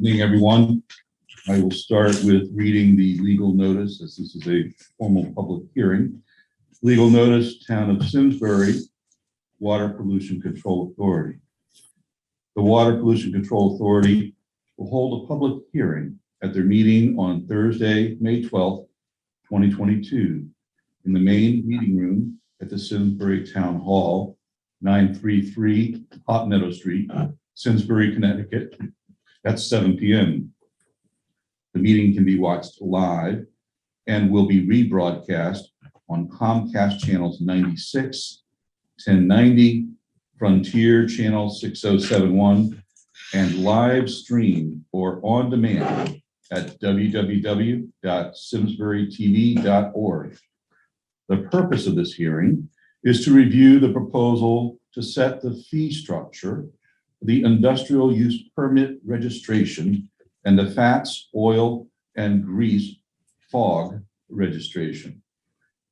Evening, everyone. I will start with reading the legal notice, as this is a formal public hearing. Legal notice, Town of Simsbury, Water Pollution Control Authority. The Water Pollution Control Authority will hold a public hearing at their meeting on Thursday, May 12th, 2022, in the main meeting room at the Simsbury Town Hall, 933 Hot Meadow Street, Simsbury, Connecticut, at 7 p.m. The meeting can be watched live and will be rebroadcast on Comcast channels 96, 1090, Frontier channel 6071, and live stream or on demand at www.simsburytv.org. The purpose of this hearing is to review the proposal to set the fee structure, the industrial use permit registration, and the fats, oil, and grease fog registration.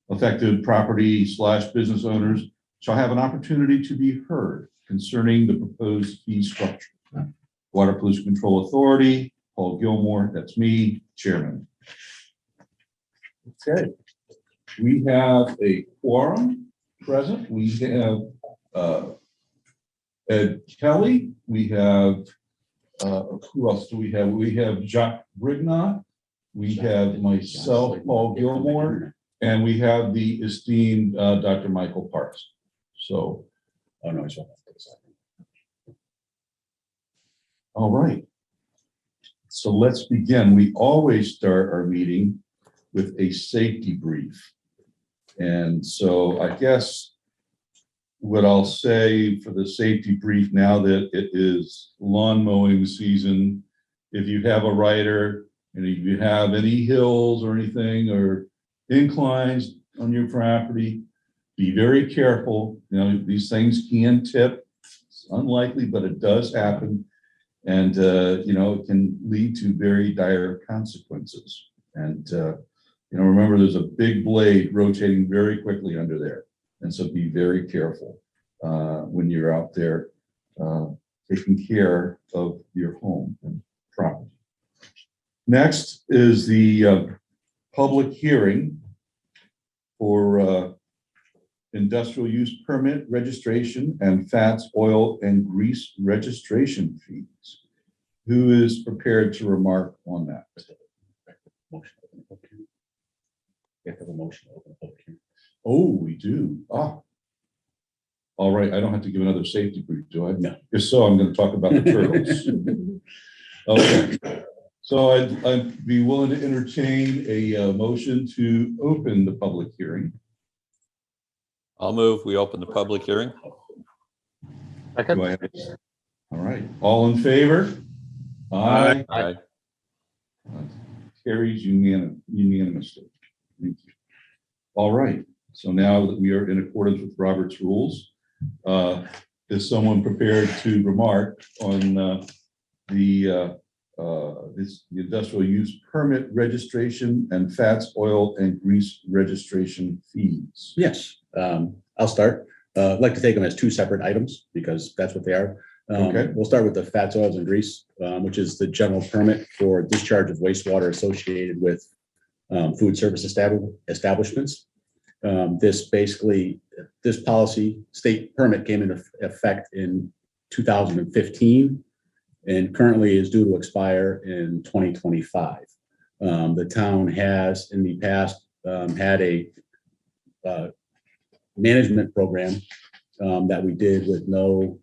Affected property/business owners shall have an opportunity to be heard concerning the proposed fee structure. Water Pollution Control Authority, Paul Gilmore, that's me, Chairman. Okay, we have a quorum present. We have Ed Kelly, we have, who else do we have? We have Jacques Brignot, we have myself, Paul Gilmore, and we have the esteemed Dr. Michael Parks. So, oh no, all right. So let's begin. We always start our meeting with a safety brief. And so I guess what I'll say for the safety brief, now that it is lawn mowing season, if you have a rider and if you have any hills or anything or inclines on your property, be very careful. You know, these things can tip. It's unlikely, but it does happen. And, you know, it can lead to very dire consequences. And, you know, remember, there's a big blade rotating very quickly under there. And so be very careful when you're out there taking care of your home and property. Next is the public hearing for industrial use permit registration and fats, oil, and grease registration fees. Who is prepared to remark on that? Motion to open the public hearing. We have to have a motion to open the public hearing. Oh, we do. All right. I don't have to give another safety brief, do I? No. If so, I'm going to talk about the turtles. Okay. So I'd be willing to entertain a motion to open the public hearing. I'll move. We open the public hearing. Do I have a- All right. All in favor? Aye. Aye. Carries unanimously. Thank you. All right. So now that we are in accordance with Robert's rules, is someone prepared to remark on the industrial use permit registration and fats, oil, and grease registration fees? Yes, I'll start. I'd like to take them as two separate items because that's what they are. Okay. We'll start with the fats, oils, and grease, which is the general permit for discharge of wastewater associated with food service establishments. This policy state permit came into effect in 2015 and currently is due to expire in 2025. The town has in the past had a management program that we did with no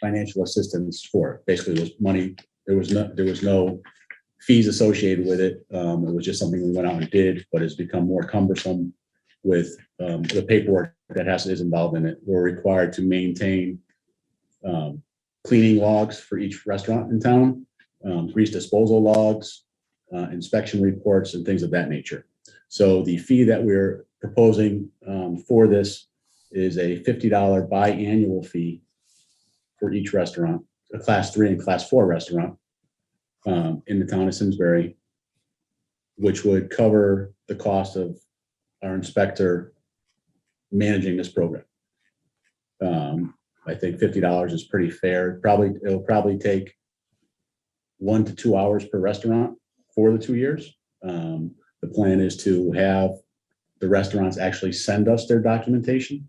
financial assistance for it. Basically, it was money. There was no fees associated with it. It was just something we went out and did, but it's become more cumbersome with the paperwork that is involved in it. We're required to maintain cleaning logs for each restaurant in town, grease disposal logs, inspection reports, and things of that nature. So the fee that we're proposing for this is a $50 biannual fee for each restaurant, a class 3 and class 4 restaurant in the town of Simsbury, which would cover the cost of our inspector managing this program. I think $50 is pretty fair. It'll probably take 1 to 2 hours per restaurant for the 2 years. The plan is to have the restaurants actually send us their documentation.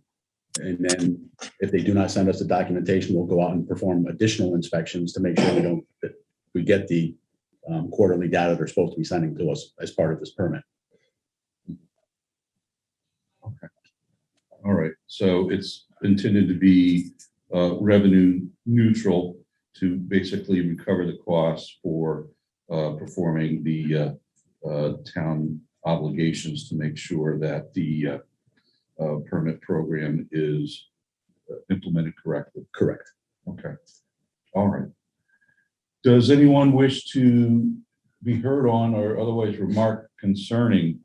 And then if they do not send us the documentation, we'll go out and perform additional inspections to make sure that we get the quarterly data they're supposed to be sending to us as part of this permit. Okay. All right. So it's intended to be revenue neutral to basically recover the costs for performing the town obligations to make sure that the permit program is implemented correctly. Correct. Okay. All right. Does anyone wish to be heard on or otherwise remark concerning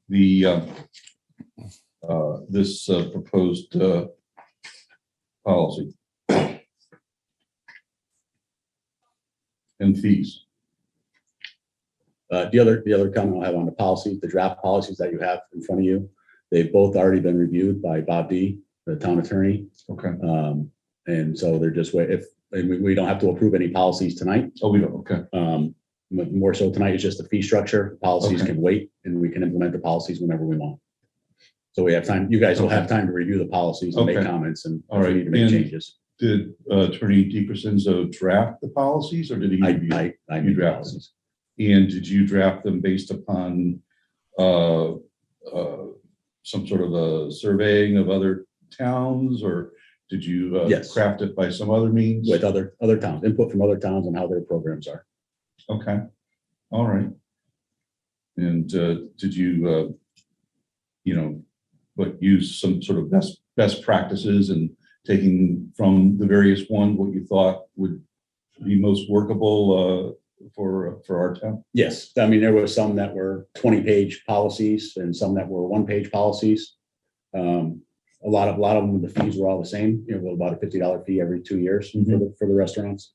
the this proposed policy and fees? The other comment I'll have on the policy, the draft policies that you have in front of you, they've both already been reviewed by Bob D, the town attorney. Okay. And so they're just we don't have to approve any policies tonight. Oh, we don't. Okay. But more so tonight is just the fee structure. Policies Okay. can wait, and we can implement the policies whenever we want. So we have time. You guys will have time to review the policies and make Okay. comments and All if we right. need to make And changes. Did Attorney DiCrescenzo draft the policies, or did he? review them? I You need draft policies. And did you draft them based upon some sort of a surveying of other towns, or did you Yes. craft it by some other means? With other towns, input from other towns on how their programs are. Okay, all right. And did you, use some sort of best practices and taking from the various ones what you thought would be most workable for our town? Yes, I mean, there were some that were 20-page policies and some that were 1-page policies. A lot of them, the fees were all the same, about a $50 fee every 2 years for the restaurants.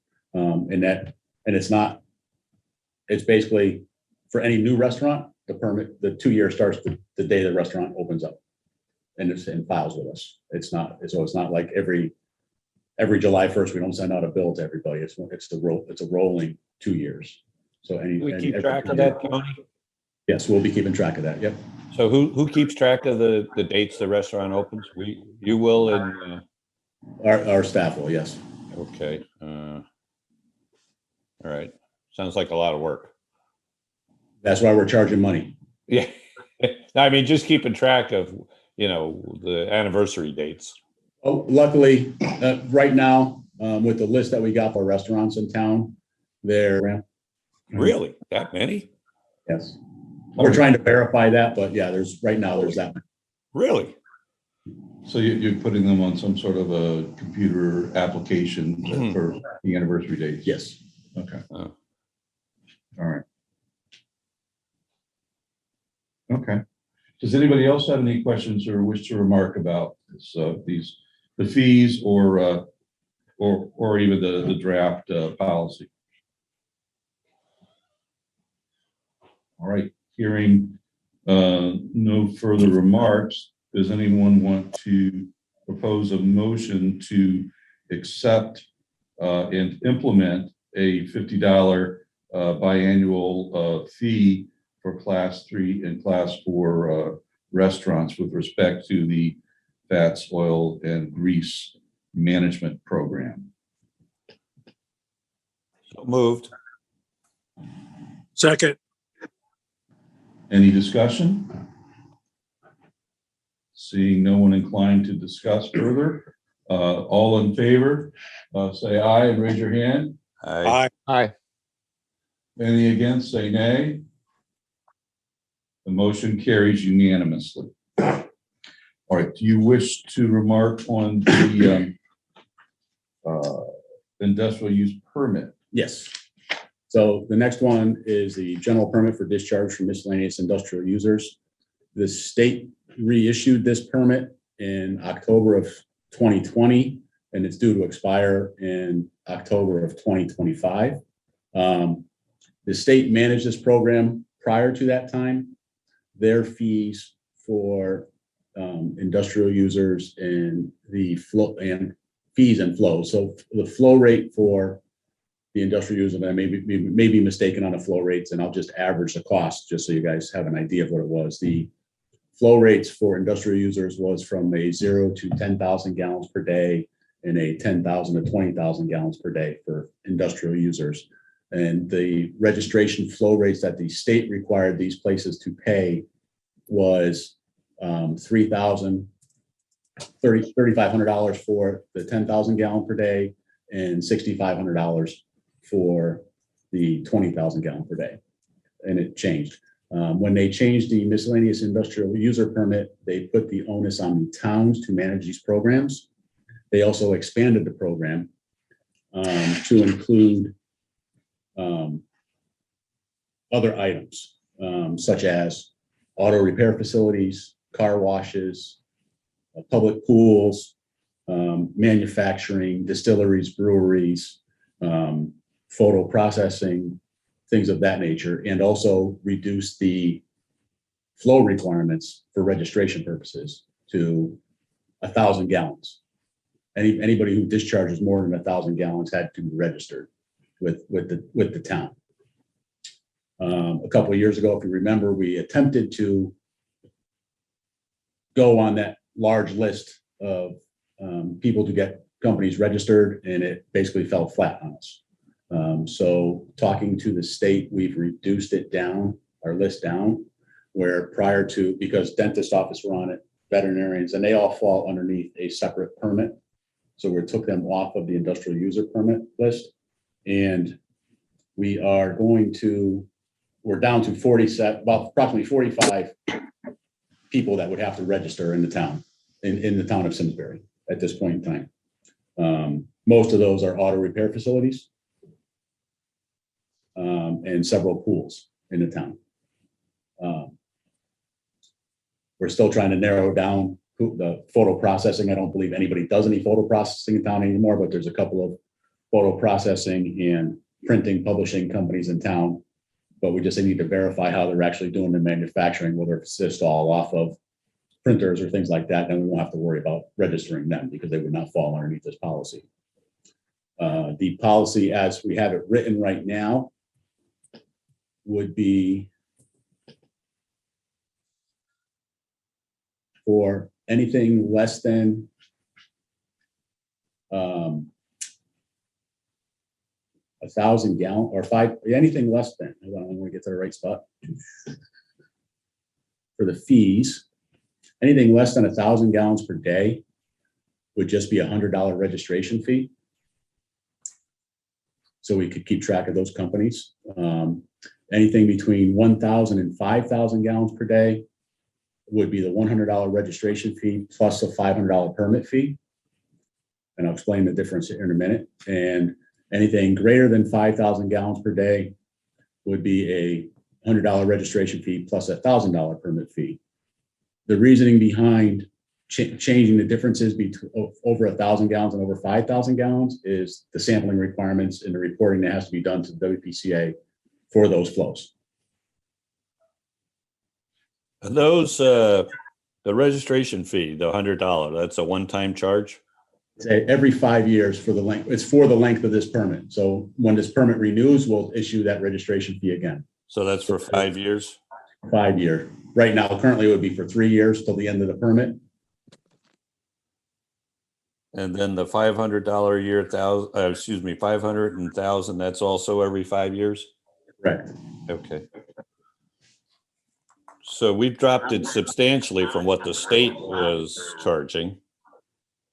It's basically for any new restaurant, the permit, the 2 year starts the day the restaurant opens up and files with us. It's not like every July 1st, we don't send out a bill to everybody. It's a rolling 2 years. So We keep track of that, Tony? Yes, we'll be keeping track of that. Yep. So who keeps track of the dates the restaurant opens? You will and, Our staff will, yes. okay. All right. Sounds like a lot of work. That's why we're charging money. Yeah. I mean, just keeping track of, the anniversary dates. Oh, luckily, right now, with the list that we got for restaurants in town, they're, Really? That many? yes. We're trying to verify that, but yeah, there's that. Really? So you're putting them on some sort of a computer application for the anniversary dates? Yes. Okay. Oh. All right. Okay. Does anybody else have any questions or wish to remark about this, the fees or even the draft policy? All right. Hearing no further remarks, does anyone want to propose a motion to accept and implement a $50 biannual fee for Class 3 and Class 4 restaurants with respect to the fats, oil, and grease management program? So moved. Second. Any discussion? Seeing no one inclined to discuss further, all in favor, say aye and raise your hand. Aye. Aye. Any against, say nay. The motion carries unanimously. All right, do you wish to remark on the industrial use permit? Yes. So the next one is the general permit for discharge from miscellaneous industrial users. The state reissued this permit in October of 2020, and it's due to expire in October of 2025. The state managed this program prior to that time. Their fees for industrial users and the flow and fees and flow. So the flow rate for the industrial user, and I may be mistaken on the flow rates, and I'll just average the cost, just so you guys have an idea of what it was. The flow rates for industrial users was from a 0 to 10,000 gallons per day and a 10,000 to 20,000 gallons per day for industrial users. And the registration flow rates that the state required these places to pay was $3,500 for the 10,000 gallon per day and $6,500 for the 20,000 gallon per day. And it changed. When they changed the miscellaneous industrial user permit, they put the onus on the towns to manage these programs. They also expanded the program to include other items, such as auto repair facilities, car washes, public pools, manufacturing, distilleries, breweries, photo processing, things of that nature, and also reduce the flow requirements for registration purposes to 1,000 gallons. Anybody who discharges more than 1,000 gallons had to be registered with the town. A couple of years ago, if you remember, we attempted to go on that large list of people to get companies registered, and it basically fell flat on us. So talking to the state, we've reduced it down, our list down, where prior to, because dentist office were on it, veterinarians, and they all fall underneath a separate permit. So we took them off of the industrial user permit list, and we're down to 47, about approximately 45 people that would have to register in the town, in the town of Simsbury at this point in time. Most of those are auto repair facilities and several pools in the town. We're still trying to narrow down the photo processing. I don't believe anybody does any photo processing in town anymore, but there's a couple of photo processing and printing, publishing companies in town. But we just need to verify how they're actually doing the manufacturing, whether it's just all off of printers or things like that. Then we won't have to worry about registering them because they would not fall underneath this policy. The policy as we have it written right now would be for anything less than a 1,000 gallon or anything less than, I want to get to the right spot. For the fees, anything less than 1,000 gallons per day would just be $100 registration fee. So we could keep track of those companies. Anything between 1,000 and 5,000 gallons per day would be the $100 registration fee plus a $500 permit fee. And I'll explain the difference in a minute. And anything greater than 5,000 gallons per day would be a $100 registration fee plus a $1,000 permit fee. The reasoning behind changing the differences between over 1,000 gallons and over 5,000 gallons is the sampling requirements and the reporting that has to be done to the WPCA for those flows. And those, the registration fee, the $100, that's a one-time charge? It's every 5 years for the length. It's for the length of this permit. So when this permit renews, we'll issue that registration fee again. So that's for 5 years? 5 year. Right now, currently it would be for 3 years till the end of the permit. And then the $500 a year, 500 and 1,000, that's also every 5 years? Correct. Okay. So we've dropped it substantially from what the state was charging.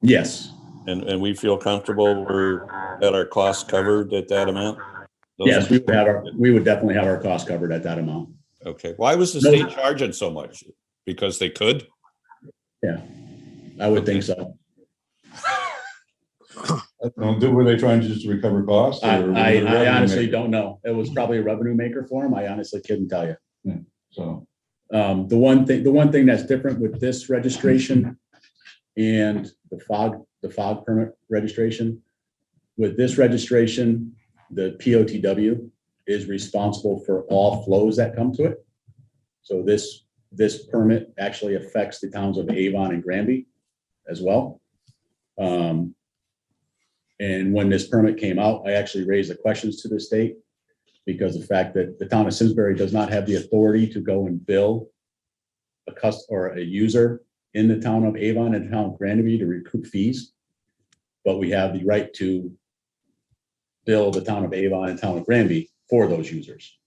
Yes. And we feel comfortable we're at our costs covered at that amount? Yes, we would definitely have our costs covered at that amount. Okay. Why was the state charging so much? Because they could? Yeah, I would think so. Were they trying just to recover costs? I honestly don't know. It was probably a revenue maker for them. I honestly couldn't tell you. Yeah, so the one thing that's different with this registration and the fog permit registration, with this registration, the POTW is responsible for all flows that come to it. So this permit actually affects the towns of Avon and Granby as well. And when this permit came out, I actually raised the questions to the state because of the fact that the town of Simsbury does not have the authority to go and bill a user in the town of Avon and the town of Granby to recoup fees. But we have the right to bill the town of Avon and town of Granby for those users.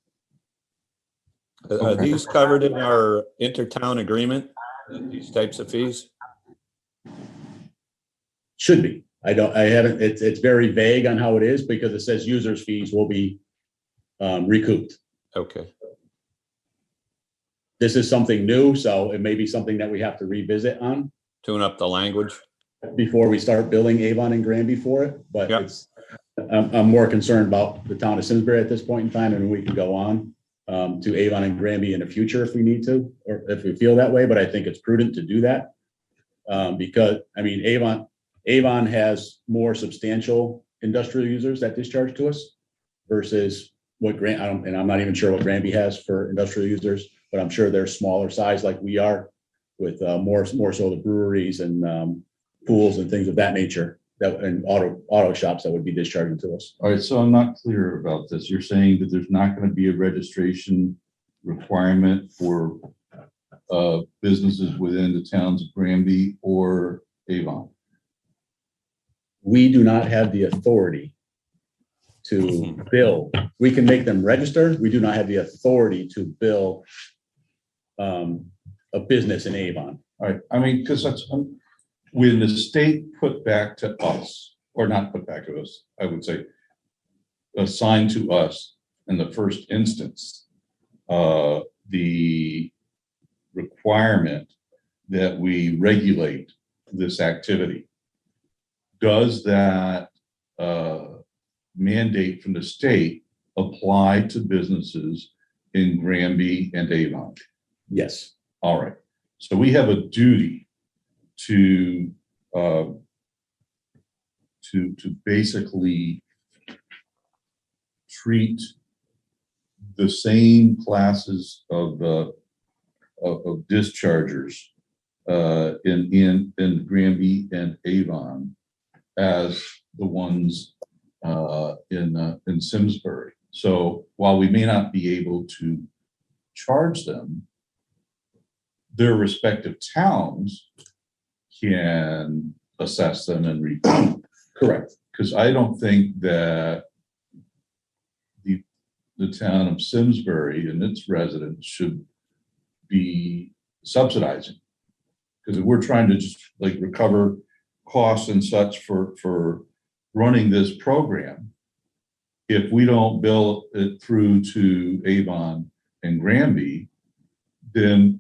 Are these covered in our intertown agreement, these types of fees? Should be. I haven't, it's very vague on how it is because it says users fees will be recouped. Okay. This is something new, so it may be something that we have to revisit on Tune up the language. before we start billing Avon and Granby for it. But Yep. I'm more concerned about the town of Simsbury at this point in time, and we can go on to Avon and Granby in the future if we need to, or if we feel that way. But I think it's prudent to do that because, I mean, Avon has more substantial industrial users that discharge to us versus what and I'm not even sure what Granby has for industrial users, but I'm sure they're smaller size like we are with more so the breweries and pools and things of that nature and auto shops that would be discharging to us. All right, so I'm not clear about this. You're saying that there's not going to be a registration requirement for businesses within the towns of Granby or Avon? We do not have the authority to bill. We can make them register. We do not have the authority to bill a business in Avon. All right, I mean, because that's when the state put back to us, or not put back to us, I would say, assigned to us in the first instance, the requirement that we regulate this activity. Does that mandate from the state apply to businesses in Granby and Avon? Yes. All right. So we have a duty to basically treat the same classes of dischargers in Granby and Avon as the ones in Simsbury. So while we may not be able to charge them, their respective towns can assess them and recoup. Correct. Because I don't think that the town of Simsbury and its residents should be subsidizing. Because if we're trying to just like recover costs and such for running this program, if we don't bill it through to Avon and Granby, then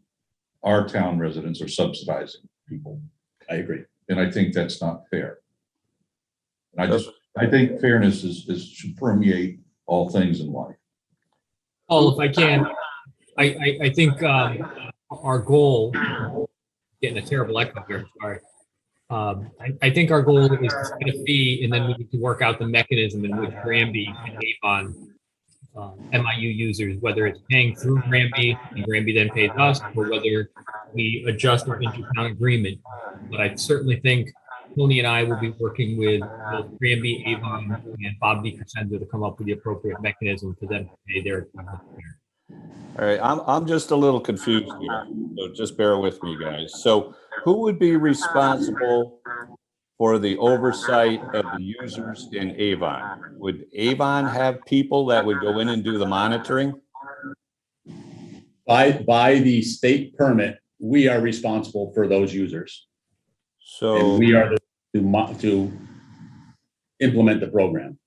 our town residents are subsidizing people. I agree. And I think that's not fair. And I think fairness should permeate all things in life. Paul, if I can, I think our goal, getting a terrible echo here, sorry. I think our goal is to set a fee and then we need to work out the mechanism in which Granby and Avon MIU users, whether it's paying through Granby and Granby then pays us, or whether we adjust our intertown agreement. But I certainly think Tony and I will be working with both Granby, Avon, and Bob DeCrescenzo to come up with the appropriate mechanism for them to pay their. All right, I'm just a little confused here, so just bear with me, guys. So who would be responsible for the oversight of the users in Avon? Would Avon have people that would go in and do the monitoring? By the state permit, we are responsible for those users. So And we are to implement the program.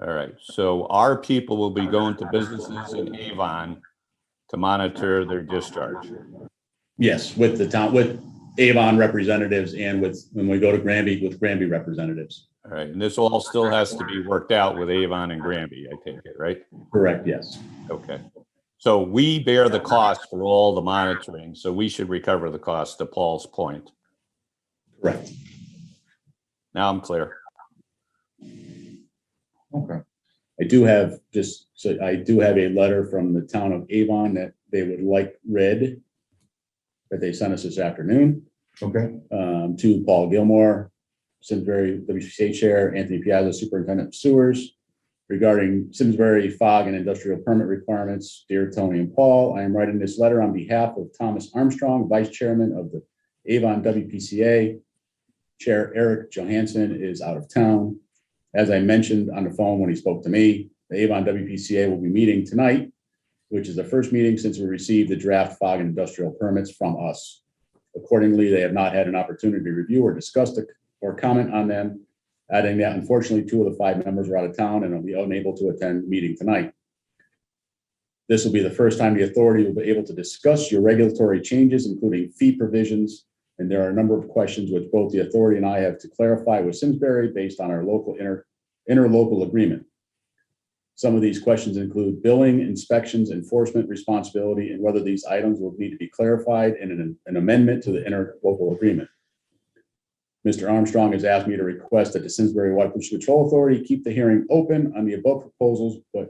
all right, so our people will be going to businesses in Avon to monitor their discharge. Yes, with the town, with Avon representatives and when we go to Granby, with Granby representatives. All right, and this all still has to be worked out with Avon and Granby, I take it, right? Correct, yes. Okay. So we bear the cost for all the monitoring, so we should recover the cost, to Paul's point. Correct. Now I'm clear. Okay. I do have a letter from the town of Avon that they would like read, that they sent us this afternoon, Okay. to Paul Gilmore, Simsbury WCA Chair, Anthony Piazza, Superintendent of Sewers. Regarding Simsbury fog and industrial permit requirements, dear Tony and Paul, I am writing this letter on behalf of Thomas Armstrong, Vice Chairman of the Avon WPCA. Chair Eric Johansson is out of town. As I mentioned on the phone when he spoke to me, the Avon WPCA will be meeting tonight, which is the first meeting since we received the draft fog and industrial permits from us. Accordingly, they have not had an opportunity to review or discuss or comment on them, adding that unfortunately 2 of the 5 members are out of town and will be unable to attend the meeting tonight. This will be the first time the authority will be able to discuss your regulatory changes, including fee provisions, and there are a number of questions which both the authority and I have to clarify with Simsbury based on our local interlocal agreement. Some of these questions include billing, inspections, enforcement responsibility, and whether these items will need to be clarified in an amendment to the interlocal agreement. Mr. Armstrong has asked me to request that the Simsbury Water Pollution Control Authority keep the hearing open on the above proposals, but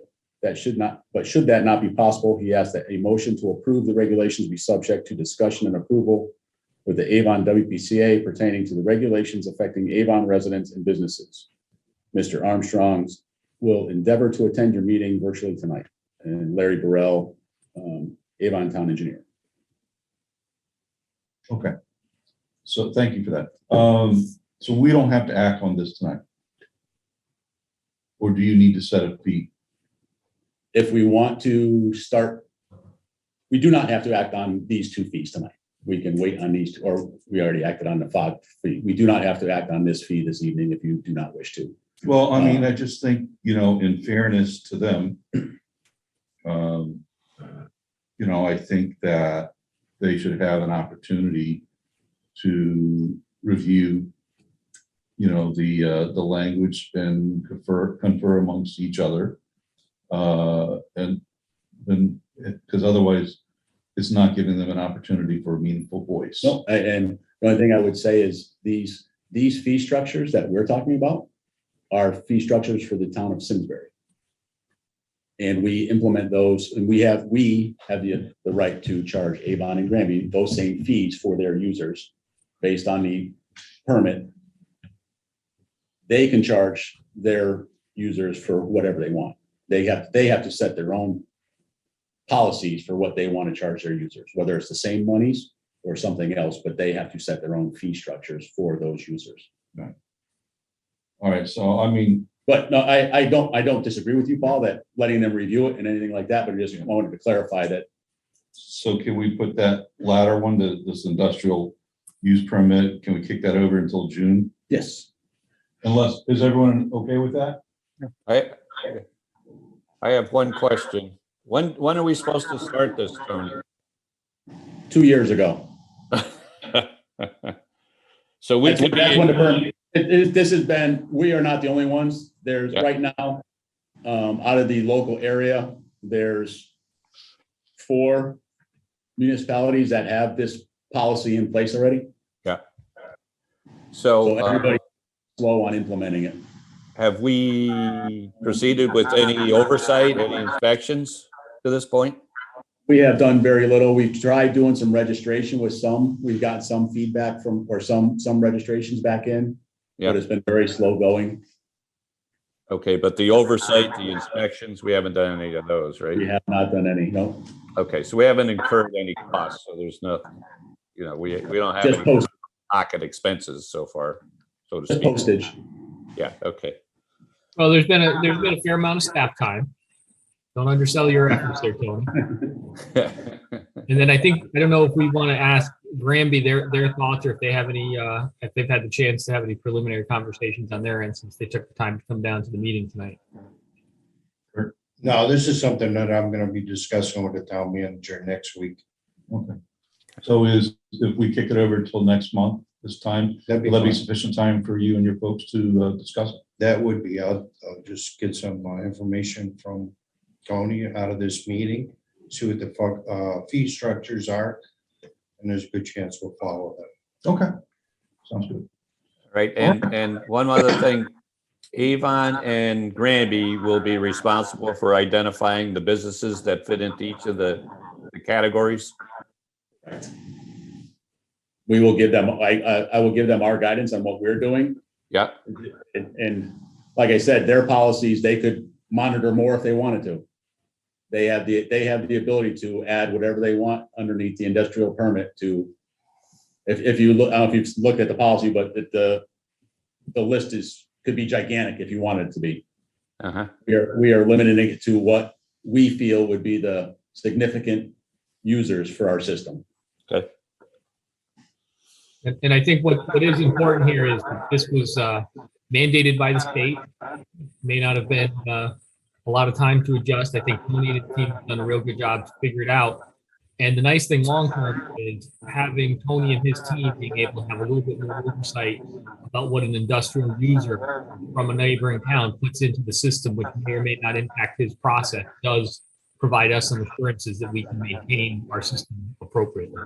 should that not be possible, he asked that a motion to approve the regulations be subject to discussion and approval with the Avon WPCA pertaining to the regulations affecting Avon residents and businesses. Mr. Armstrong will endeavor to attend your meeting virtually tonight. And Larry Burrell, Avon Town Engineer. Okay. So thank you for that. So we don't have to act on this tonight? Or do you need to set a fee? If we want to start, we do not have to act on these 2 fees tonight. We can wait on these, or we already acted on the fog fee. We do not have to act on this fee this evening if you do not wish to. Well, I mean, I just think, in fairness to them, I think that they should have an opportunity to review, the language and confer amongst each other. And then, because otherwise it's not giving them an opportunity for a meaningful voice. No, and the only thing I would say is these fee structures that we're talking about are fee structures for the town of Simsbury. And we implement those, and we have the right to charge Avon and Granby those same fees for their users based on the permit. They can charge their users for whatever they want. They have to set their own policies for what they want to charge their users, whether it's the same monies or something else, but they have to set their own fee structures for those users. Right. All right, so I mean, but no, I don't disagree with you, Paul, that letting them review it and anything like that, but I just wanted to clarify that. so can we put that latter one, this industrial use permit, can we kick that over until June? Yes. Unless, is everyone okay with that? I have one question. When are we supposed to start this, Tony? 2 years ago. So we That's could when the be, permit, this has been, we are not the only ones. There's right now, out of the local area, there's 4 municipalities that have this policy in place already. So so everybody's slow on implementing it. have we proceeded with any oversight, any inspections to this point? We have done very little. We've tried doing some registration with some. We've got some feedback from, or some registrations back in, Yeah. but it's been very slow going. Okay, but the oversight, the inspections, we haven't done any of those, right? We have not done any, no. Okay, so we haven't incurred any costs, so there's no, we don't have Just any post, pocket expenses so far, so to just speak. postage. Yeah, okay. Well, there's been a fair amount of staff time. Don't undersell your efforts there, Tony. And then I don't know if we want to ask Granby their thoughts, or if they have any, if they've had the chance to have any preliminary conversations on their end since they took the time to come down to the meeting tonight. No, this is something that I'm gonna be discussing with the town manager next week. Okay. So if we kick it over until next month, this time, That'd be will that be fine. sufficient time for you and your folks to discuss it? That would be, I'll just get some information from Tony out of this meeting, see what the fee structures are, and there's a good chance we'll follow that. Okay, sounds good. Right, and one other thing, Avon and Granby will be responsible for identifying the businesses that fit into each of the categories. We will give them, I will give them our guidance on what we're doing. Yeah, And like I said, their policies, they could monitor more if they wanted to. They have the ability to add whatever they want underneath the industrial permit to, if you look, I don't know if you've looked at the policy, but the list could be gigantic if you wanted it to be. uh-huh. We are limiting it to what we feel would be the significant users for our system. Okay. And I think what is important here is this was mandated by the state. May not have been a lot of time to adjust. I think Tony and his team have done a real good job to figure it out. And the nice thing long term is having Tony and his team being able to have a little bit more oversight about what an industrial user from a neighboring town puts into the system, which may or may not impact his process, does provide us some assurances that we can maintain our system appropriately.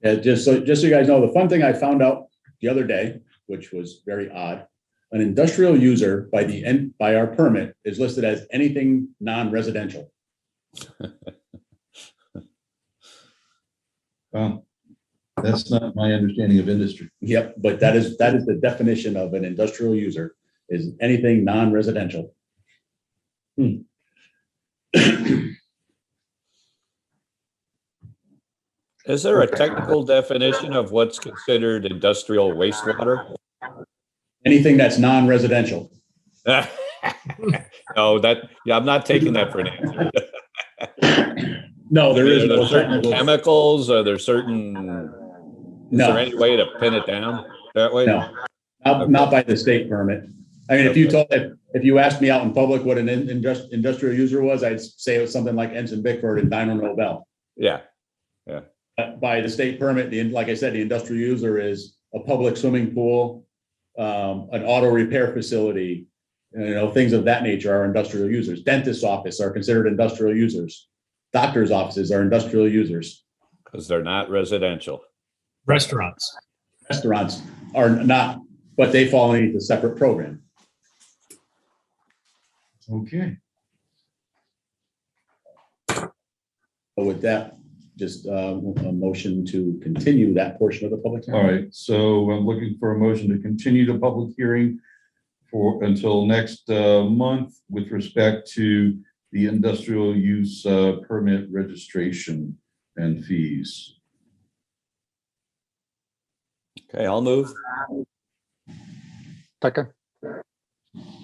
Yeah, just so you guys know, the fun thing I found out the other day, which was very odd, an industrial user by our permit is listed as anything non-residential. Well, that's not my understanding of industry. Yep, but that is the definition of an industrial user, is anything non-residential. Is there a technical definition of what's considered industrial wastewater? Anything that's non-residential. No, I'm not taking that for an answer. No, there is Are there no certain technical. chemicals? Are there certain, is there No, any way to pin it down that way? no, not by the state permit. I mean, if you asked me out in public what an industrial user was, I'd say it was something like Ensign Bickford and Dyno Nobel. Yeah, By the state permit, like I said, the industrial user is a public swimming pool, an auto repair facility, things of that nature are industrial users. Dentist's office are considered industrial users. Doctors' offices are industrial users. because they're not residential. Restaurants. Restaurants are not, but they fall underneath a separate program. Okay. So with that, just a motion to continue that portion of the public hearing. All right, so I'm looking for a motion to continue the public hearing until next month with respect to the industrial use permit registration and fees. Okay, I'll move. Second.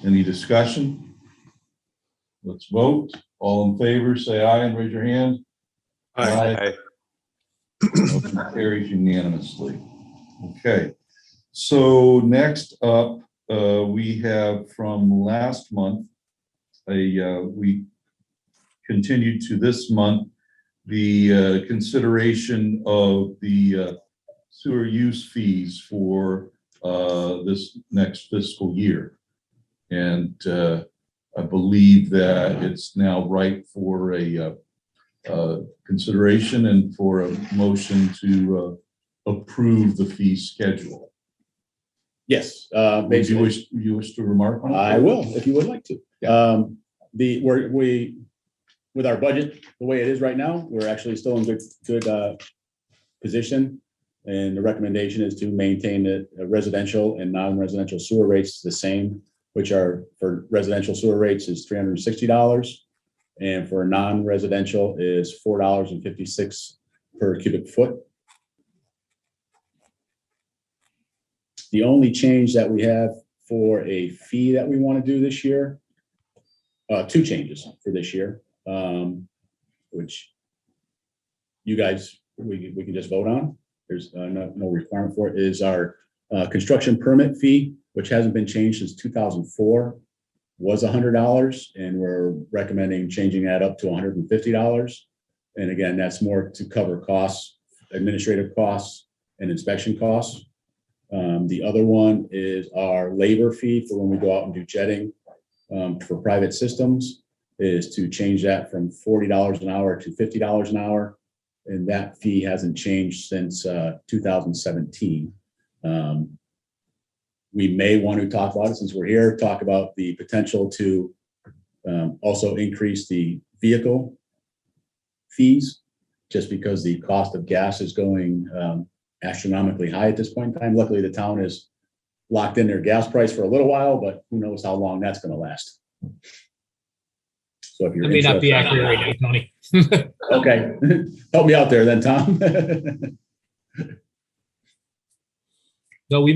Any discussion? Let's vote. All in favor, say aye and raise your hand. Aye. Motion carries unanimously. Okay, so next up, we have from last month, we continued to this month, the consideration of the sewer use fees for this next fiscal year. And I believe that it's now ripe for a consideration and for a motion to approve the fee schedule. Yes, Would basically. you wish to remark on it? I will, if you would like to. Yeah. With our budget, the way it is right now, we're actually still in good position. And the recommendation is to maintain the residential and non-residential sewer rates the same, which are for residential sewer rates is $360. And for non-residential is $4.56 per cubic foot. The only change that we have for a fee that we want to do this year, two changes for this year, which you guys, we can just vote on. There's no requirement for it, is our construction permit fee, which hasn't been changed since 2004, was $100, and we're recommending changing that up to $150. And again, that's more to cover costs, administrative costs and inspection costs. The other one is our labor fee for when we go out and do jetting for private systems, is to change that from $40 an hour to $50 an hour. And that fee hasn't changed since 2017. We may want to talk about it, since we're here, talk about the potential to also increase the vehicle fees, just because the cost of gas is going astronomically high at this point in time. Luckily, the town is locked in their gas price for a little while, but who knows how long that's gonna last. So if you're That may not be interested- accurate right now, Tony. Okay, help me out there then, Tom. No,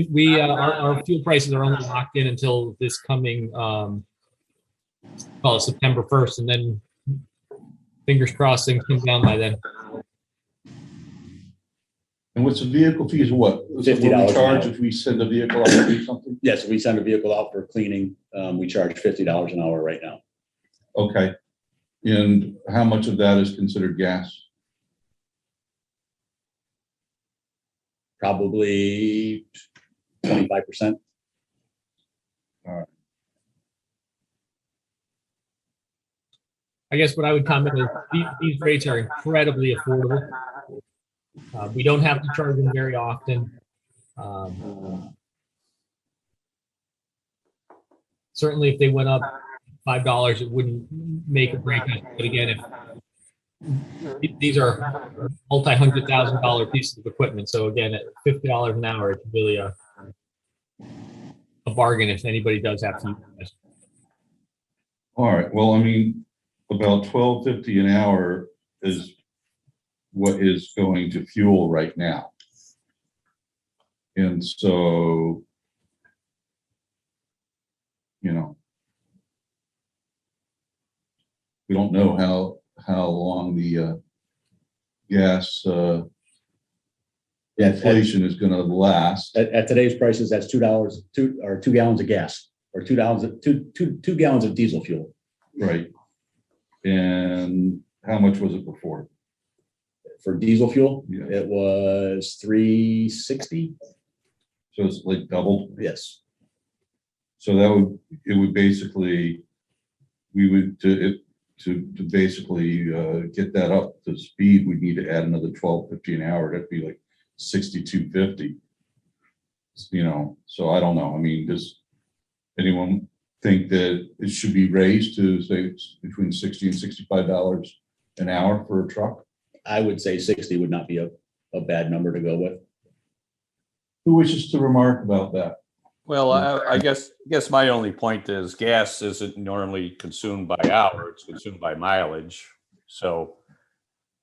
our fuel prices are only locked in until this coming, September 1st, and then fingers crossed things come down by then. And what's the vehicle fees or what? $50 What we charge an hour. if we send a vehicle out to do something? Yes, we send a vehicle out for cleaning. We charge $50 an hour right now. Okay. And how much of that is considered gas? Probably 25%. I guess what I would comment is these rates are incredibly affordable. We don't have to charge them very often. Certainly, if they went up $5, it wouldn't make or break us. But again, if these are multi-$100,000 pieces of equipment, so again, at $50 an hour, it's really a bargain if anybody does have to use this. All right, well, I mean, about $12.50 an hour is what is going to fuel right now. And so, you know, we don't know how long the gas inflation is going to last. At today's prices, that's $2, 2 gallons of gas, or two gallons of diesel fuel. Right. And how much was it before? For diesel fuel, Yeah. it was $3.60. So it's like doubled. Yes. So it would basically, we would, to basically get that up to speed, we'd need to add another $12.50 an hour. That'd be like $62.50. You know, so I don't know. I mean, does anyone think that it should be raised to say between $60 and $65 an hour for a truck? I would say 60 would not be a bad number to go with. Who wishes to remark about that? Well, I guess my only point is gas isn't normally consumed by hour, it's consumed by mileage. So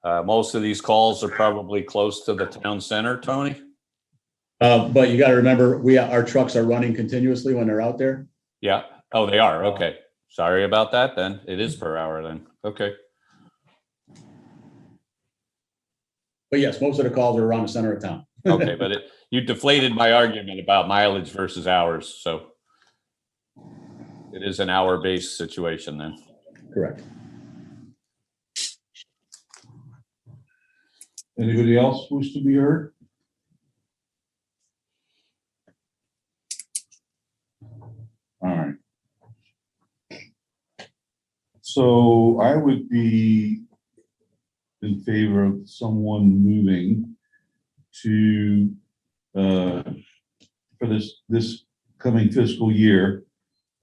most of these calls are probably close to the town center, Tony? But you got to remember, our trucks are running continuously when they're out there. Yeah. Oh, they are. Okay. Sorry about that then. It is per hour then. Okay. But yes, most of the calls are around the center of town. Okay, but you deflated my argument about mileage versus hours, so it is an hour-based situation then. Correct. Anybody else wish to be heard? All right. So I would be in favor of someone moving to, for this coming fiscal year,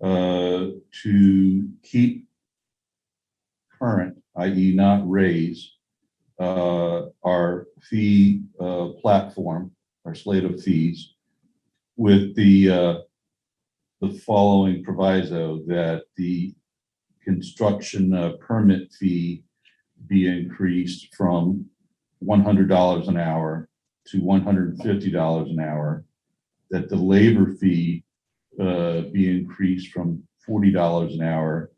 to keep current, i.e. not raise, our fee platform, our slate of fees, with the following proviso, that the construction permit fee be increased from $100 an hour to $150 an hour, that the labor fee be increased from $40 an hour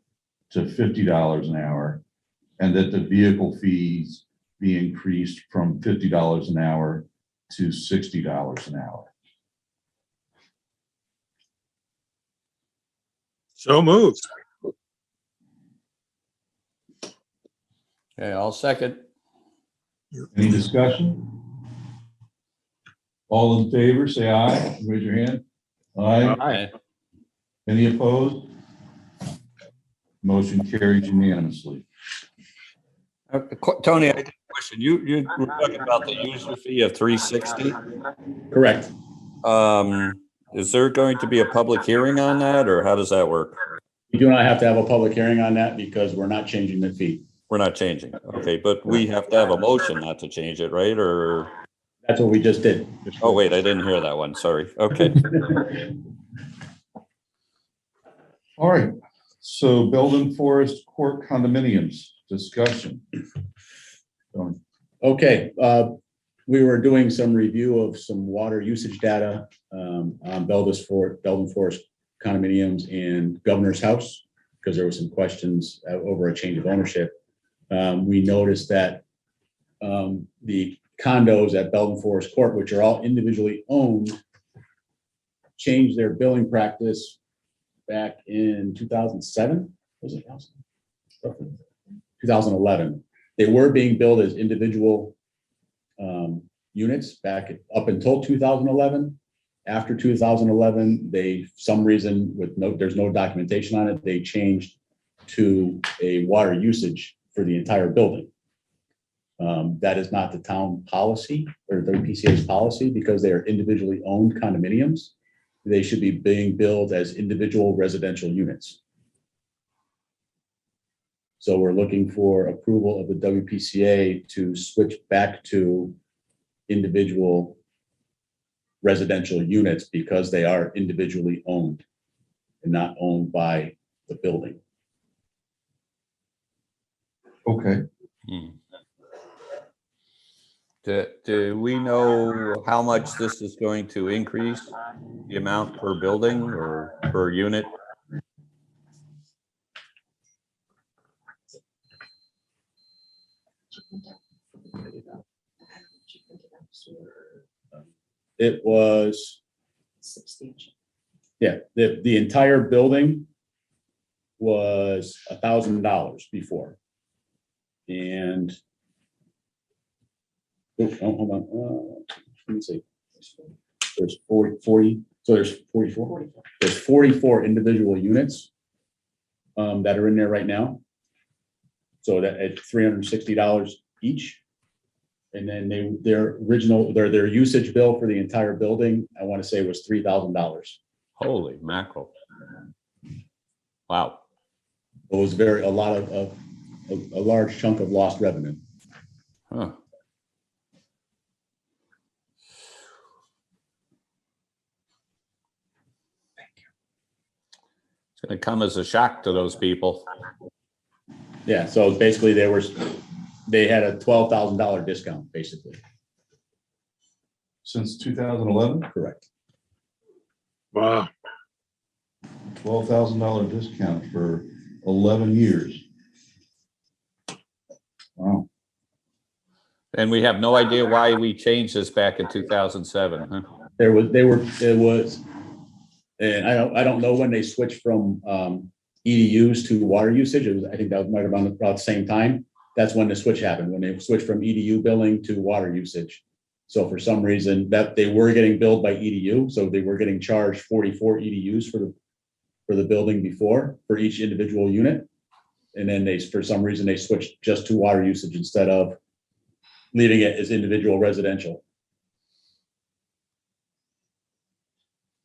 to $50 an hour, and that the vehicle fees be increased from $50 an hour to $60 an hour. So moved. Okay, I'll second. Any discussion? All in favor, say aye. Raise your hand. Aye. Aye. Any opposed? Motion carried unanimously. Tony, I have a question. You were talking about the user fee of $360. Correct. Is there going to be a public hearing on that, or how does that work? We do not have to have a public hearing on that because we're not changing the fee. We're not changing. Okay, but we have to have a motion not to change it, right? Or That's what we just did. Oh, wait, I didn't hear that one. Sorry. Okay. All right, so Belden Forest Court condominiums discussion. Okay, we were doing some review of some water usage data on Belden Forest condominiums and Governor's House, because there were some questions over a change of ownership. We noticed that the condos at Belden Forest Court, which are all individually owned, changed their billing practice back in 2007, was it? 2011. They were being billed as individual units up until 2011. After 2011, some reason there's no documentation on it, they changed to a water usage for the entire building. That is not the town policy or the PCA's policy, because they are individually owned condominiums. They should be being billed as individual residential units. So we're looking for approval of the WPCA to switch back to individual residential units, because they are individually owned and not owned by the building. Okay, Do we know how much this is going to increase the amount per building or per unit? It was, yeah, the entire building was $1,000 before. And hold on, let me see. There's 40, so there's 44. There's 44 individual units that are in there right now. So that at $360 each. And then their usage bill for the entire building, I want to say, was $3,000. Holy mackerel. Wow. It was a large chunk of lost revenue. Huh. It's going to come as a shock to those people. Yeah, so basically they had a $12,000 discount, basically. since 2011, Correct. Wow. $12,000 discount for 11 years. Wow. And we have no idea why we changed this back in 2007, huh? And I don't know when they switched from EDUs to water usage. I think that might have been about the same time. That's when the switch happened, when they switched from EDU billing to water usage. So for some reason that they were getting billed by EDU, so they were getting charged 44 EDUs for the building before, for each individual unit. And then for some reason, they switched just to water usage instead of leaving it as individual residential.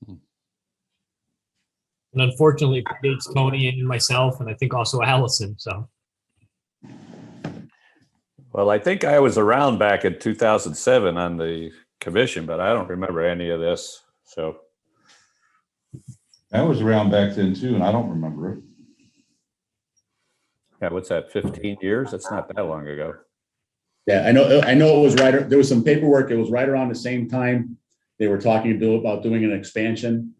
And unfortunately, it predates Tony and myself, and I think also Allison, so. Well, I think I was around back in 2007 on the commission, but I don't remember any of this. So I was around back then too, and I don't remember it. yeah, what's that, 15 years? That's not that long ago. Yeah, I know it was right. There was some paperwork. It was right around the same time they were talking about doing an expansion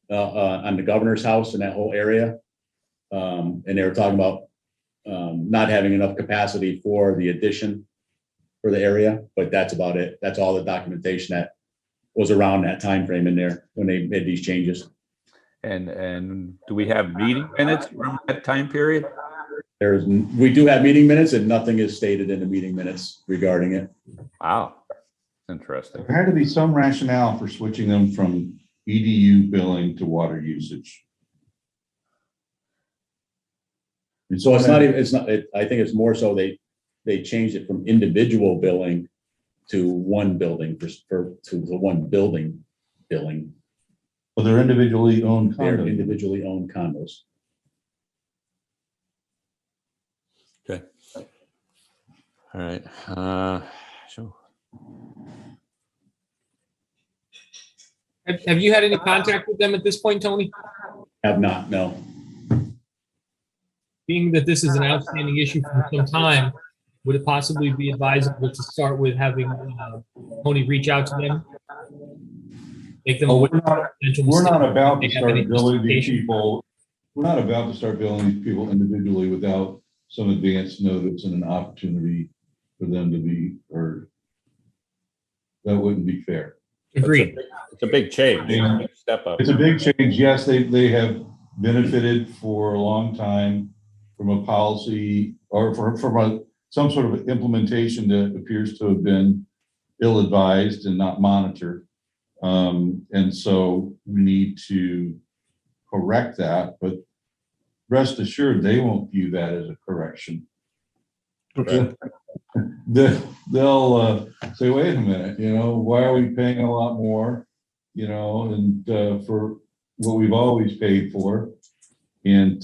on the governor's house in that whole area. And they were talking about not having enough capacity for the addition for the area, but that's about it. That's all the documentation that was around that time frame in there when they made these changes. And do we have meeting minutes from that time period? We do have meeting minutes, and nothing is stated in the meeting minutes regarding it. Wow, interesting. There had to be some rationale for switching them from EDU billing to water usage. So it's not even, I think it's more so they changed it from individual billing to one building to the one building billing. Well, they're individually owned They're condos. individually owned condos. Okay. All right. So Have you had any contact with them at this point, Tony? Have not, no. Being that this is an outstanding issue for some time, would it possibly be advisable to start with having Tony reach out to them? Make them Oh, aware we're of not, potential we're not mistakes, about if to they have any start billing these justification. people. We're not about to start billing these people individually without some advance notice and an opportunity for them to be heard. That wouldn't be fair. Agreed. It's a big change, Yeah. big step up. It's a big change. Yes, they have benefited for a long time from a policy or from some sort of implementation that appears to have been ill-advised and not monitored. And so we need to correct that, but rest assured, they won't view that as a correction. Right. They'll say, wait a minute, why are we paying a lot more, and for what we've always paid for? And,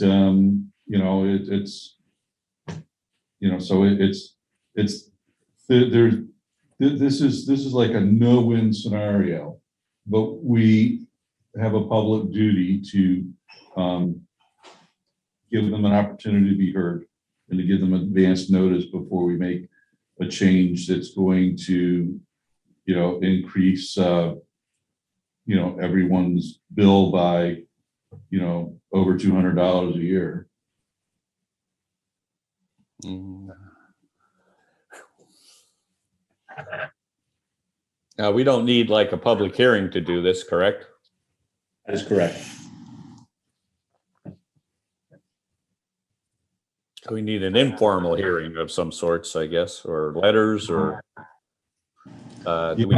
this is like a no-win scenario, but we have a public duty to give them an opportunity to be heard and to give them advance notice before we make a change that's going to, increase, everyone's bill by, over $200 a year. Now, we don't need like a public hearing to do this, correct? That is correct. We need an informal hearing of some sorts, I guess, or letters, or do we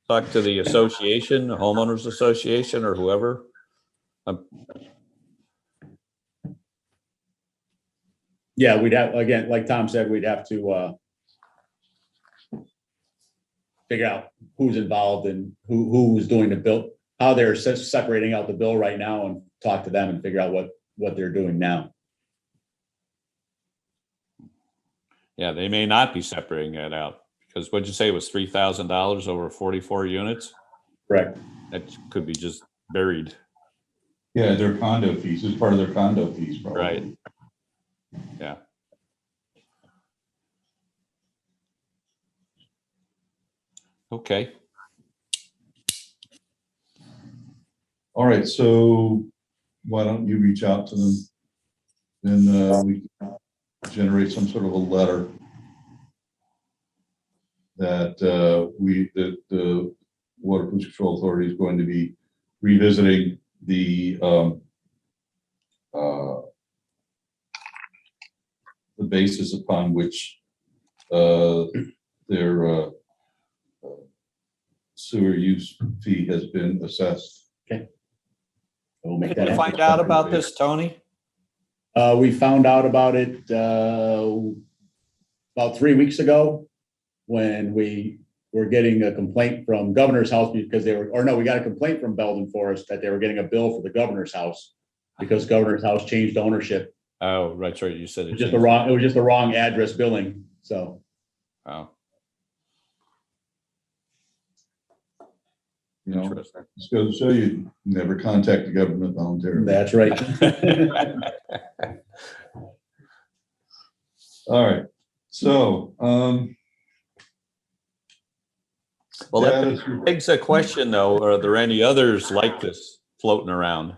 talk to the association, the homeowners association, or whoever? Yeah, we'd have, again, like Tom said, we'd have to figure out who's involved and who's doing the bill, how they're separating out the bill right now, and talk to them and figure out what they're doing now. Yeah, they may not be separating that out, because what'd you say it was $3,000 over 44 units? Correct. That could be just buried. Yeah, their condo fees is part of their condo fees, probably. Right. Yeah. Okay. All right, so why don't you reach out to them and we can generate some sort of a letter that the Water Pollution Control Authority is going to be revisiting the basis upon which their sewer use fee has been assessed. We'll make Did that you happen. find out about this, Tony? We found out about it about 3 weeks ago, when we were getting a complaint from Governor's House because we got a complaint from Belden Forest that they were getting a bill for the Governor's House because Governor's House changed ownership. Oh, right. You said It was just the wrong address billing. So. Oh, Interesting. Just goes to show you never contact the government voluntarily. That's right. All right. So, well, that begs a question, though. Are there any others like this floating around?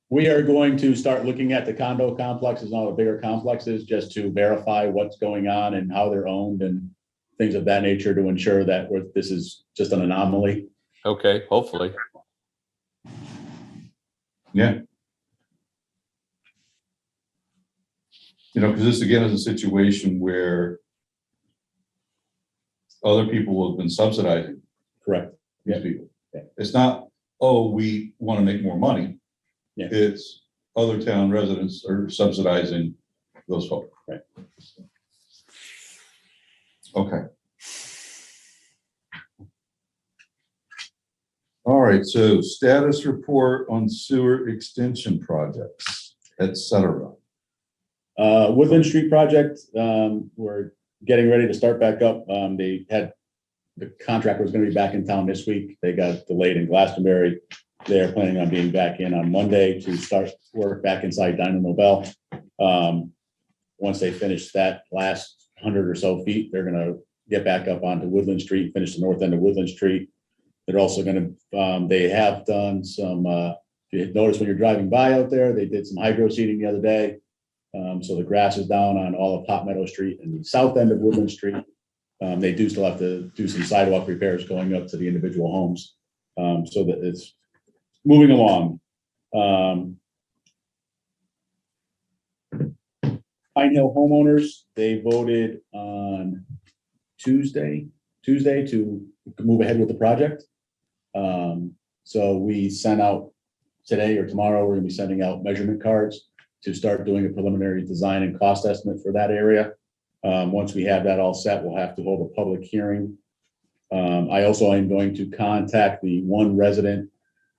We are going to start looking at the condo complexes, all the bigger complexes, just to verify what's going on and how they're owned and things of that nature, to ensure that this is just an anomaly. Okay, hopefully. yeah. Because this again is a situation where other people will have been subsidizing Correct. these people. Yeah. It's not, oh, we want to make more money. Yeah. It's other town residents are subsidizing those folks. Right. Okay. All right, so status report on sewer extension projects, etc. Woodland Street project, we're getting ready to start back up. They had the contractor was gonna be back in town this week. They got delayed in Glastonbury. They're planning on being back in on Monday to start work back inside Dinah Nobel. Once they finish that last 100 or so feet, they're gonna get back up onto Woodland Street, finish the north end of Woodland Street. They're also gonna, they have done some, if you notice when you're driving by out there, they did some hydro seeding the other day. So the grass is down on all of Pot Meadow Street and the south end of Woodland Street. They do still have to do some sidewalk repairs going up to the individual homes. So that it's moving along. Pine Hill homeowners, they voted on Tuesday to move ahead with the project. So we sent out today or tomorrow, we're gonna be sending out measurement cards to start doing a preliminary design and cost estimate for that area. Once we have that all set, we'll have to hold a public hearing. I also am going to contact the one resident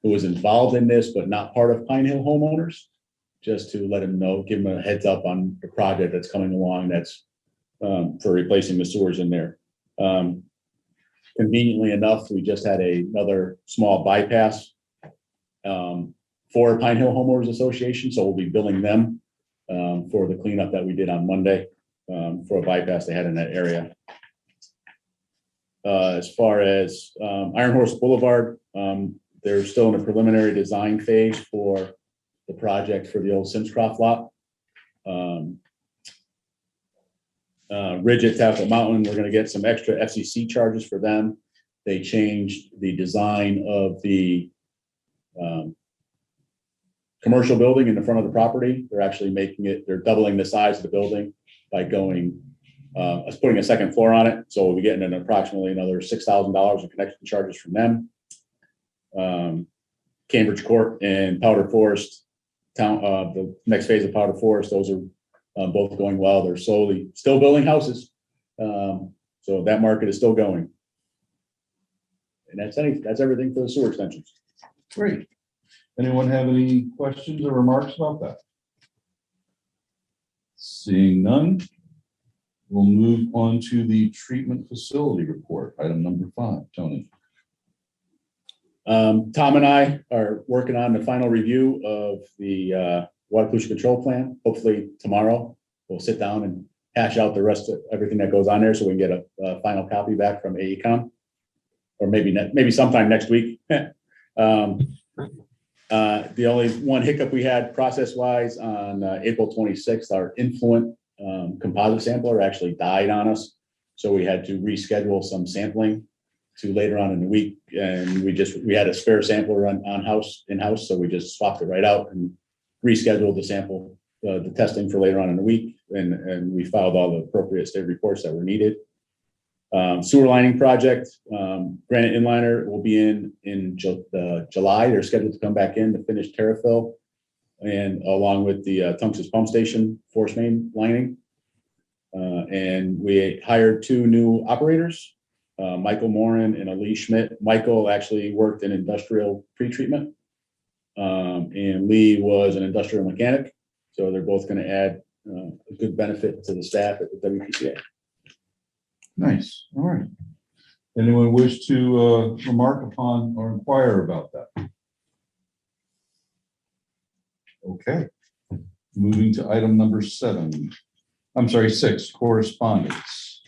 who was involved in this, but not part of Pine Hill homeowners, just to let him know, give him a heads up on the project that's coming along that's for replacing the sewers in there. Conveniently enough, we just had another small bypass for Pine Hill Homeowners Association, so we'll be billing them for the cleanup that we did on Monday for a bypass they had in that area. As far as Iron Horse Boulevard, they're still in a preliminary design phase for the project for the old Simscroft lot. Ridge at Tackle Mountain, we're gonna get some extra FCC charges for them. They changed the design of the commercial building in the front of the property. They're actually making it, they're doubling the size of the building by going, putting a second floor on it. So we'll be getting an approximately another $6,000 in connection charges from them. Cambridge Court and Powder Forest town, the next phase of Powder Forest, those are both going well. They're slowly still building houses. So that market is still going. And that's everything for the sewer extensions. Great. Anyone have any questions or remarks about that? Seeing none, we'll move on to the treatment facility report, item number 5. Tony. Tom and I are working on the final review of the water pollution control plan. Hopefully tomorrow we'll sit down and hash out the rest of everything that goes on there so we can get a final copy back from AECom, or maybe sometime next week. The only one hiccup we had process-wise on April 26th, our influent composite sampler actually died on us. So we had to reschedule some sampling to later on in the week. And we had a spare sampler in-house. So we just swapped it right out and rescheduled the sample, the testing for later on in the week. And we filed all the appropriate state reports that were needed. Sewer lining project, granite inliner will be in July. They're scheduled to come back in to finish TerraFill, and along with the Tunxus pump station force main lining. And we hired 2 new operators, Michael Morin and Ali Schmidt. Michael actually worked in industrial pretreatment, and Lee was an industrial mechanic. So they're both going to add a good benefit to the staff at the WPCA. Nice. All right. Anyone wish to remark upon or inquire about that? Okay. Moving to item number 7. I'm sorry, 6, correspondence.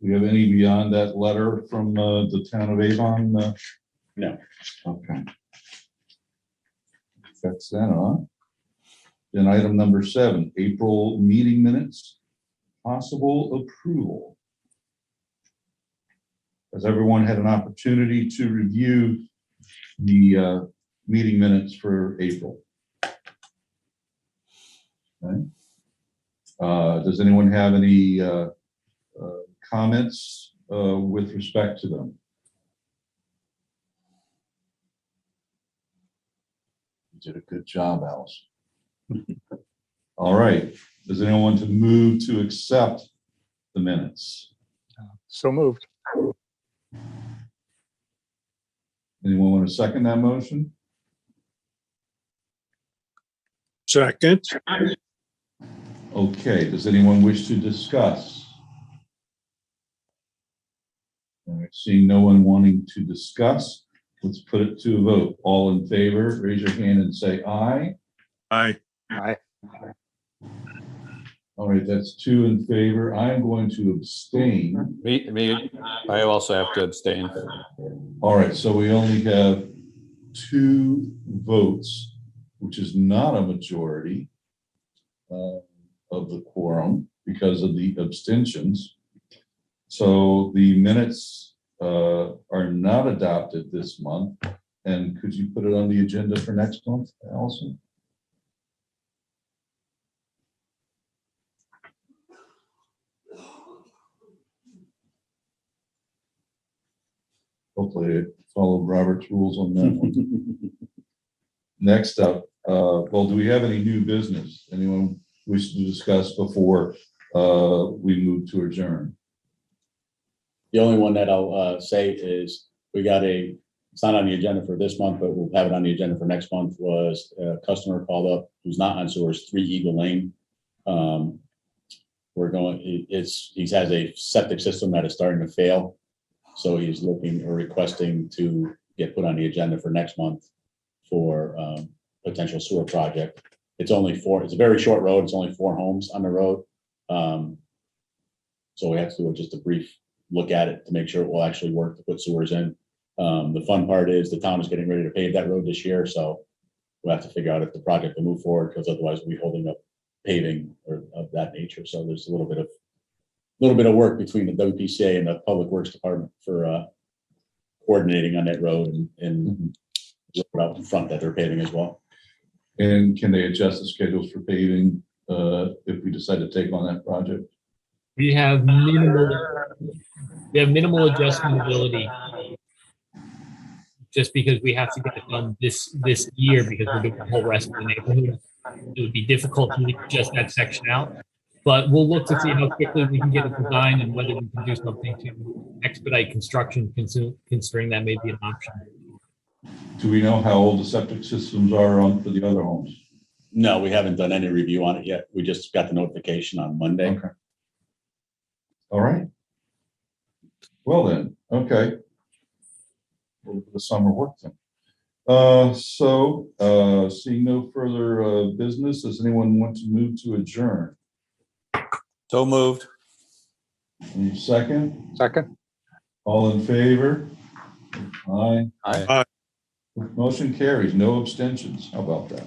Do we have any beyond that letter from the town of Avon? No. Okay. That's that on. Then item number 7, April meeting minutes. Possible approval. Has everyone had an opportunity to review the meeting minutes for April? Okay. Does anyone have any comments with respect to them? You did a good job, Alice. All right. Does anyone want to move to accept the minutes? So moved. Anyone want to second that motion? Second. Okay, does anyone wish to discuss? All right, seeing no one wanting to discuss, let's put it to a vote. All in favor, raise your hand and say aye. Aye. All right, that's 2 in favor. I'm going to abstain. I also have to abstain. All right, so we only have 2 votes, which is not a majority of the quorum because of the abstentions. So the minutes are not adopted this month. And could you put it on the agenda for next month, Allison? Hopefully I followed Robert's rules on that one. Next up, well, do we have any new business? Anyone wish to discuss before we move to adjourn? The only one that I'll say is we got it's not on the agenda for this month, but we'll have it on the agenda for next month, was a customer called up who's not on sewers, 3 Eagle Lane. He has a septic system that is starting to fail. So he's looking or requesting to get put on the agenda for next month for potential sewer project. It's a very short road. It's only 4 homes on the road. So we have to do just a brief look at it to make sure it will actually work to put sewers in. The fun part is the town is getting ready to pave that road this year. So we'll have to figure out if the project will move forward, because otherwise we'll be holding up paving or of that nature. So there's a little bit of work between the WPCA and the Public Works Department for coordinating on that road and out in front that they're paving as well. And can they adjust the schedules for paving if we decide to take on that project? We have minimal adjustment ability, just because we have to get it done this year, because we're doing the whole rest of the neighborhood. It would be difficult to adjust that section out, but we'll look to see how quickly we can get it designed and whether we can do something to expedite construction, considering that may be an option. Do we know how old the septic systems are on for the other homes? No, we haven't done any review on it yet. We just got the notification on Monday. Okay. All right. Well then, okay. The summer work then. Seeing no further business, does anyone want to move to adjourn? So moved. Any second? Second. All in favor? Aye. Aye. Motion carries, no abstentions. How about that?